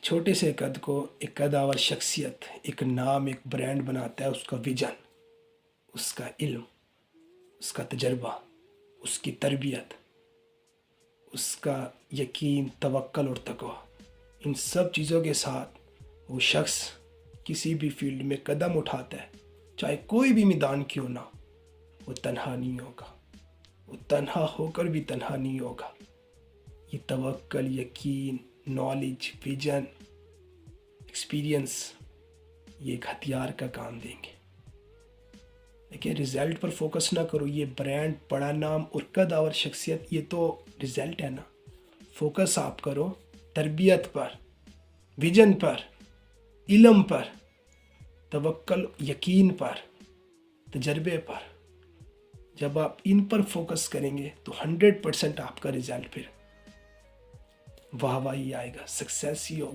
چھوٹے سے قد کو ایک قداور شخصیت، ایک نام، ایک برانڈ بناتا ہے اس کا ویژن، اس کا علم، اس کا تجربہ، اس کی تربیت، اس کا یقین، توکل اور تقوی۔ ان سب چیزوں کے ساتھ وہ شخص کسی بھی فیلڈ میں قدم اٹھاتا ہے، چاہے کوئی بھی میدان کیوں نہ، وہ تنہا نہیں ہوگا، وہ تنہا ہو کر بھی تنہا نہیں ہوگا۔ یہ توکل، یقین، نالج، ویژن، ایکسپیرینس، یہ ایک ہتھیار کا کام دیں گے۔ دیکھیں، رزلٹ پر فوکس نہ کرو، یہ برانڈ، بڑا نام اور قداور شخصیت یہ تو رزلٹ ہے نا۔ فوکس آپ کرو تربیت پر، ویژن پر، علم پر، توکل، یقین پر، تجربے پر۔ جب آپ ان پر فوکس کریں گے تو 100% آپ کا رزلٹ پھر واہ واہ ہی آئے گا، سکسیس ہی ہوگا۔